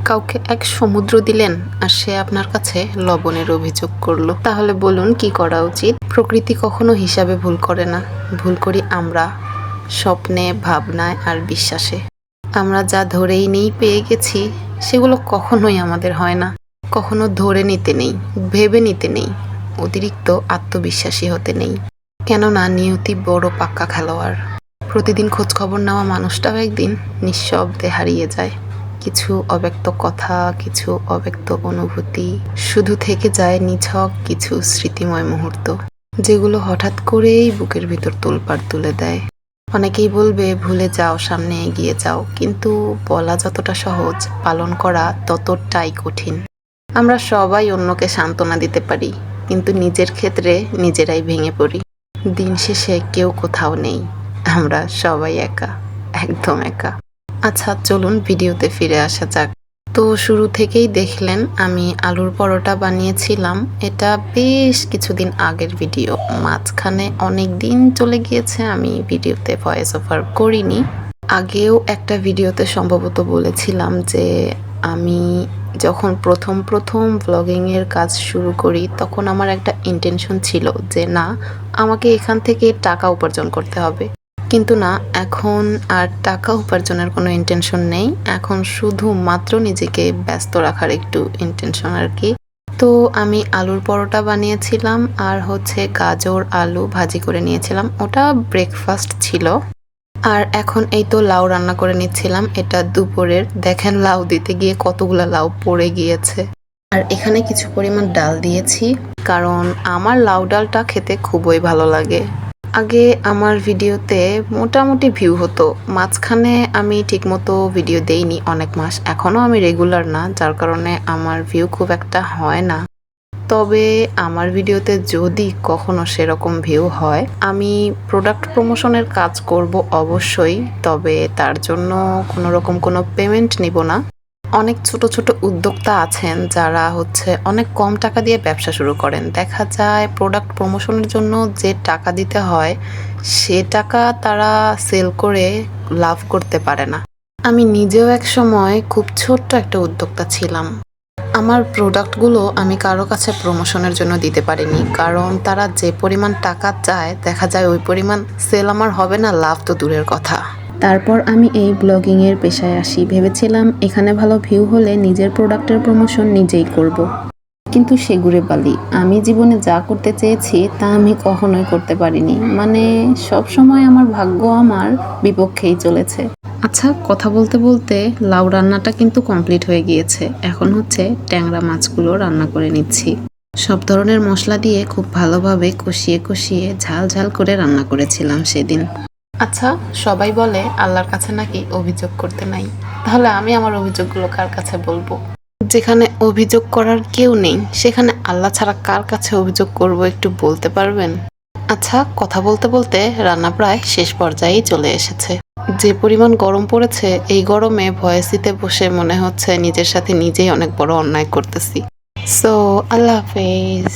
কাউকে এক সমুদ্র দিলেন আর সে আপনার কাছে লবণের অভিযোগ করলো, তাহলে বলুন কি করা উচিত? প্রকৃতি কখনো হিসাবে ভুল করে না, ভুল করি আমরা স্বপ্নে, ভাবনায় আর বিশ্বাসে। আমরা যা ধরেই নেই পেয়ে গেছি, সেগুলো কখনোই আমাদের হয় না। কখনো ধরে নিতে নেই, ভেবে নিতে নেই, অতিরিক্ত আত্মবিশ্বাসী হতে নেই। কেননা নিয়তি বড় পাক্কা খেলোয়াড়। প্রতিদিন খোঁজখবর নেওয়া মানুষটাও একদিন নিঃশব্দে হারিয়ে যায়। কিছু অব্যক্ত কথা, কিছু অব্যক্ত অনুভূতি, শুধু থেকে যায় নিছক কিছু স্মৃতিময় মুহূর্ত, যেগুলো হঠাৎ করেই বুকের ভিতর তোলপাড় তুলে দেয়। অনেকেই বলবে ভুলে যাও, সামনে এগিয়ে যাও, কিন্তু বলা যতটা সহজ, পালন করা ততটাই কঠিন। আমরা সবাই অন্যকে সান্ত্বনা দিতে পারি, কিন্তু নিজের ক্ষেত্রে নিজেরাই ভেঙে পড়ি। দিন শেষে কেউ কোথাও নেই, আমরা সবাই একা, একদম একা। আচ্ছা চলুন ভিডিওতে ফিরে আসা যাক। তো শুরু থেকেই দেখলেন আমি আলুর পরোটা বানিয়েছিলাম। এটা বেশ কিছুদিন আগের ভিডিও, মাঝখানে অনেক দিন চলে গিয়েছে, আমি ভিডিওতে ভয়েস ওভার করিনি। আগেও একটা ভিডিওতে সম্ভবত বলেছিলাম যে আমি যখন প্রথম ব্লগিংয়ের কাজ শুরু করি, তখন আমার একটা ইন্টেনশন ছিল যে না, আমাকে এখান থেকে টাকা উপার্জন করতে হবে। কিন্তু না, এখন আর টাকা উপার্জনের কোনো ইন্টেনশন নেই। এখন শুধুমাত্র নিজেকে ব্যস্ত রাখার একটু ইন্টেনশন আর কি। তো আমি আলুর পরোটা বানিয়েছিলাম আর গাজর আলু ভাজি করে নিয়েছিলাম, ওটা ব্রেকফাস্ট ছিল। আর এখন এই তো লাউ রান্না করে নিচ্ছিলাম, এটা দুপুরের। দেখেন লাউ দিতে গিয়ে কতগুলা লাউ পড়ে গিয়েছে। আর এখানে কিছু পরিমাণ ডাল দিয়েছি, কারণ আমার লাউ ডালটা খেতে খুবই ভালো লাগে। আগে আমার ভিডিওতে মোটামুটি ভিউ হতো, মাঝখানে আমি ঠিকমতো ভিডিও দেইনি অনেক মাস, এখনও আমি রেগুলার না, যার কারণে আমার ভিউ খুব একটা হয় না। তবে আমার ভিডিওতে যদি কখনো সেরকম ভিউ হয়, আমি প্রোডাক্ট প্রমোশনের কাজ করব অবশ্যই, তবে তার জন্য কোনো পেমেন্ট নিব না। অনেক ছোট ছোট উদ্যোক্তা আছেন যারা অনেক কম টাকা দিয়ে ব্যবসা শুরু করেন। দেখা যায় প্রোডাক্ট প্রমোশনের জন্য যে টাকা দিতে হয়, সে টাকা তারা সেল করে লাভ করতে পারে না। আমি নিজেও এক সময় খুব ছোট্ট একটা উদ্যোক্তা ছিলাম। আমার প্রোডাক্টগুলো আমি কারো কাছে প্রমোশনের জন্য দিতে পারিনি, কারণ তারা যে পরিমাণ টাকা চায়, দেখা যায় ওই পরিমাণ সেল আমার হবে না, লাভ তো দূরের কথা। তারপর আমি এই ব্লগিংয়ের পেশায় আসি, ভেবেছিলাম এখানে ভালো ভিউ হলে নিজের প্রোডাক্টের প্রমোশন নিজেই করব। কিন্তু সেগুড়ে বালি, আমি জীবনে যা করতে চেয়েছি তা আমি কখনোই করতে পারিনি। মানে সব সময় আমার ভাগ্য আমার বিপক্ষেই চলেছে। আচ্ছা, কথা বলতে বলতে লাউ রান্নাটা কিন্তু কমপ্লিট হয়ে গিয়েছে। এখন ট্যাংরা মাছগুলো রান্না করে নিচ্ছি। সব ধরনের মশলা দিয়ে খুব ভালোভাবে কষিয়ে কষিয়ে ঝাল ঝাল করে রান্না করেছিলাম সেদিন। আচ্ছা, সবাই বলে আল্লাহর কাছে নাকি অভিযোগ করতে নাই, তাহলে আমি আমার অভিযোগগুলো কার কাছে বলবো? যেখানে অভিযোগ করার কেউ নেই, সেখানে আল্লাহ ছাড়া কার কাছে অভিযোগ করব একটু বলতে পারবেন? আচ্ছা, কথা বলতে বলতে রান্না প্রায় শেষ পর্যায়েই চলে এসেছে। যে পরিমাণ গরম পড়েছে, এই গরমে ভয়েস দিতে বসে মনে হচ্ছে নিজের সাথে নিজেই অনেক বড় অন্যায় করতেছি। সো আল্লাহ হাফেজ।